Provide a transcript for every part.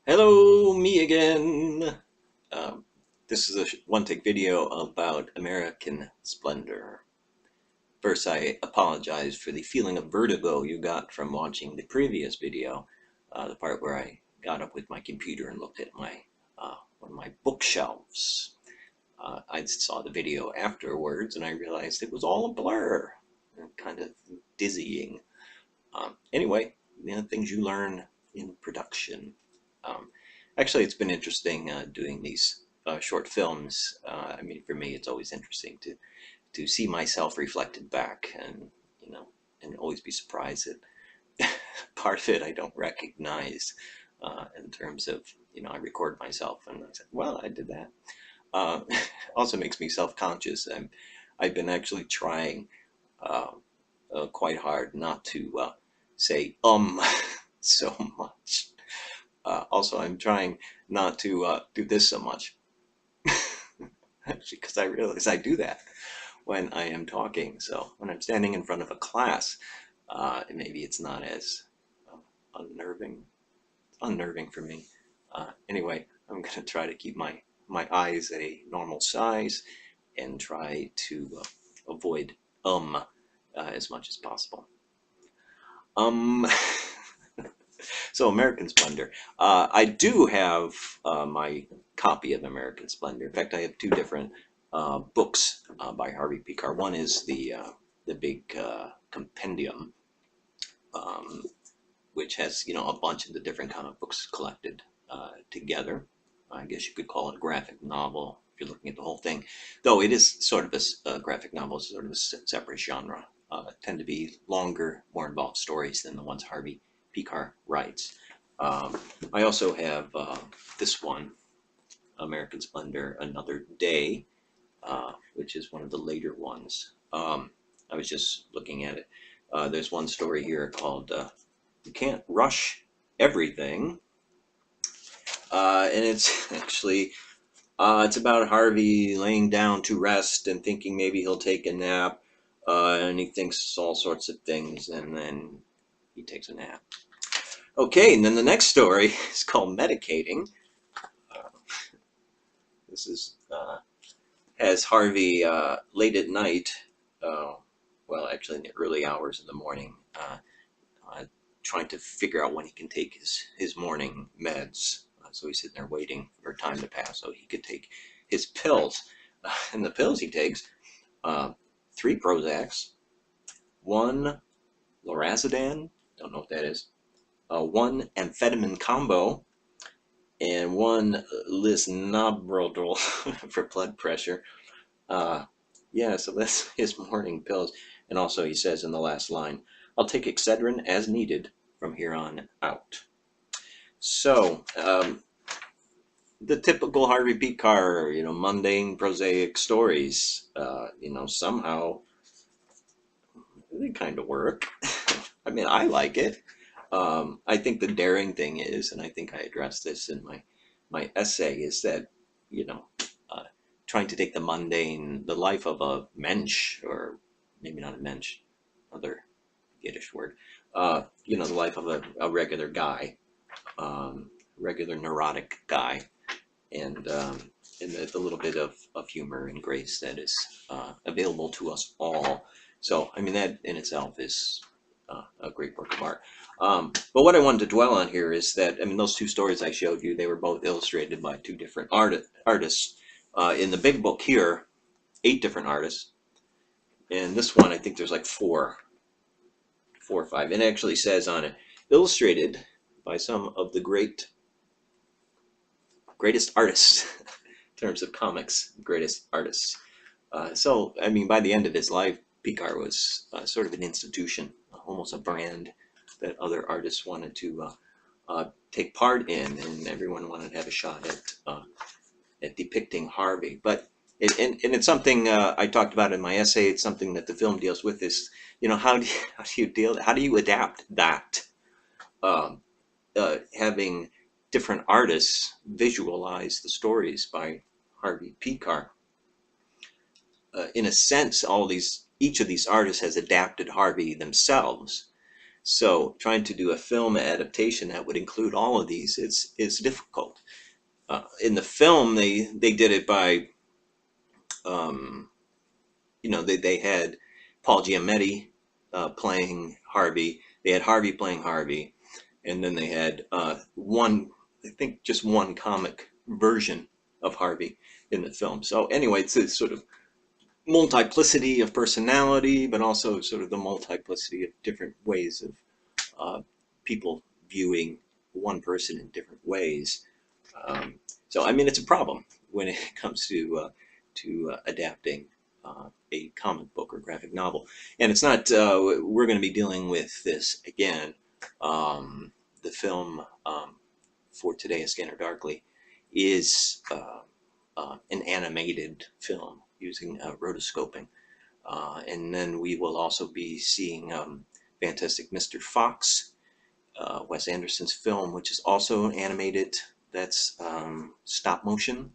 Hello, me again. Um, this is a one-take video about American Splendor. First, I apologize for the feeling of vertigo you got from watching the previous video, the part where I got up with my computer and looked at one of my bookshelves. I saw the video afterwards and I realized it was all a blur, kind of dizzying. Anyway, things you learn in production. Um, Actually, it's been interesting doing these short films. I mean, for me, it's always interesting to see myself reflected back, and and always be surprised that part of it I don't recognize in terms of I record myself and I said, well, I did that. Uh, also makes me self-conscious. I've been actually trying uh, quite hard not to say so much. Also, I'm trying not to do this so much because I realize I do that when I am talking. So when I'm standing in front of a class, maybe it's not as uh, unnerving. Unnerving for me. Anyway, I'm going to try to keep my eyes at a normal size and try to avoid as much as possible. Um, So American Splendor. I do have my copy of American Splendor. In fact, I have two different books by Harvey Pekar. One is the big compendium, um, which has a bunch of the different comic books collected together. I guess you could call it a graphic novel if you're looking at the whole thing, though it is sort of a graphic novel, sort of a separate genre. Tend to be longer, more involved stories than the ones Harvey Pekar writes. Um, I also have this one, American Splendor, Another Day, which is one of the later ones. I was just looking at it. There's one story here called You Can't Rush Everything. And it's actually it's about Harvey laying down to rest and thinking maybe he'll take a nap. And he thinks all sorts of things, and then he takes a nap. Okay, and then the next story is called Medicating. Uh, this is has Harvey late at night, uh, well, actually in the early hours of the morning, uh, trying to figure out when he can take his morning meds. So he's sitting there waiting for time to pass so he could take his pills. And the pills he takes, uh, three Prozacs, one Lorazepam, don't know what that is, one amphetamine combo, and one lisinopril for blood pressure. Uh, yeah, so that's his morning pills. And also, he says in the last line, I'll take Excedrin as needed from here on out. So, the typical Harvey Pekar, mundane, prosaic stories, somehow they kind of work. I mean, I like it. I think the daring thing is, and I think I addressed this in my essay, is that, you know, uh, trying to take the mundane, the life of a mensch, or maybe not a mensch, other Yiddish word, the life of a regular guy, regular neurotic guy, and the little bit of humor and grace that is available to us all. So, I mean, that in itself is a great work of art. But what I wanted to dwell on here is that, I mean, those two stories I showed you, they were both illustrated by two different artists. In the big book here, 8 different artists. And this one, I think there's like four or five. And it actually says on it, illustrated by some of the greatest artists in terms of comics, greatest artists. So, I mean, by the end of his life, Pekar was sort of an institution, almost a brand that other artists wanted to take part in, and everyone wanted to have a shot at depicting Harvey. But and it's something I talked about in my essay. It's something that the film deals with. Is how do you adapt that? Um, Having different artists visualize the stories by Harvey Pekar. In a sense, each of these artists has adapted Harvey themselves. So trying to do a film adaptation that would include all of these is difficult. In the film, they did it by um, they had Paul Giamatti playing Harvey. They had Harvey playing Harvey, and then they had one, I think, just one comic version of Harvey in the film. So anyway, it's a sort of multiplicity of personality, but also sort of the multiplicity of different ways of uh, people viewing one person in different ways. Um, so I mean, it's a problem when it comes to adapting a comic book or graphic novel, and it's not. We're going to be dealing with this again. Um, the film for today, A Scanner Darkly, is an animated film using rotoscoping. And then we will also be seeing Fantastic Mr. Fox, Wes Anderson's film, which is also animated. That's stop motion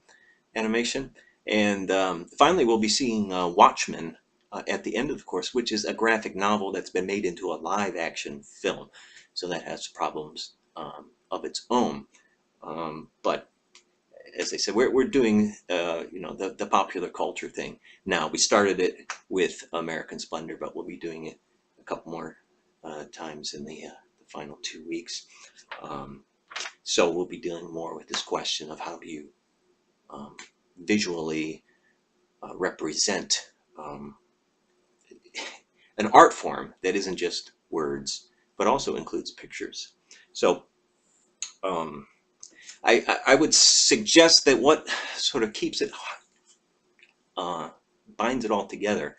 animation. And finally, we'll be seeing Watchmen at the end of the course, which is a graphic novel that's been made into a live action film. So that has problems of its own. But as I said, we're doing the popular culture thing now. We started it with American Splendor, but we'll be doing it a couple more times in the final 2 weeks. Um, so we'll be dealing more with this question of how do you um, visually represent an art form that isn't just words, but also includes pictures. So um, I would suggest that what sort of keeps it uh, binds it all together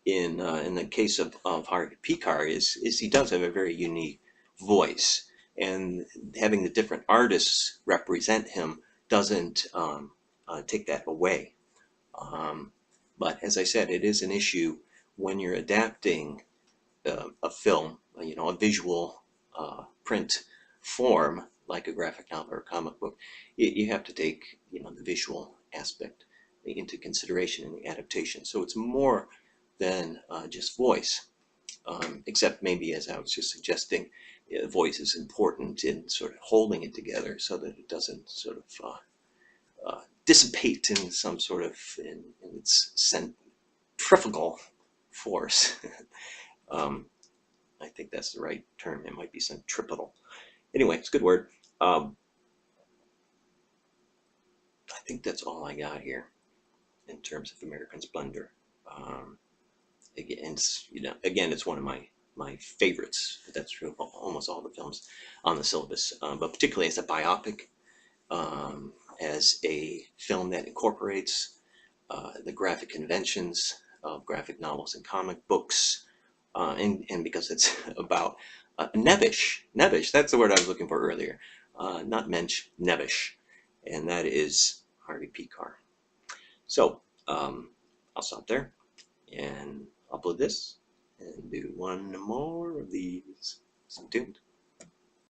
in the case of Harvey Pekar is he does have a very unique voice, and having the different artists represent him doesn't take that away. Um, but as I said, it is an issue when you're adapting a film, a visual print form like a graphic novel or a comic book. You have to take the visual aspect into consideration in the adaptation. So it's more than just voice, except maybe as I was just suggesting, voice is important in sort of holding it together so that it doesn't sort of dissipate in some sort of in its centrifugal force. um, I think that's the right term. It might be centripetal. Anyway, it's a good word. Um, I think that's all I got here in terms of American Splendor. Um, again, it's one of my favorites. That's true of almost all the films on the syllabus, but particularly as a biopic, as a film that incorporates the graphic conventions of graphic novels and comic books, and because it's about Nevish, that's the word I was looking for earlier, not Mensch, Nevish, and that is Harvey Pekar. So I'll stop there and upload this and do one more of these. Stay tuned.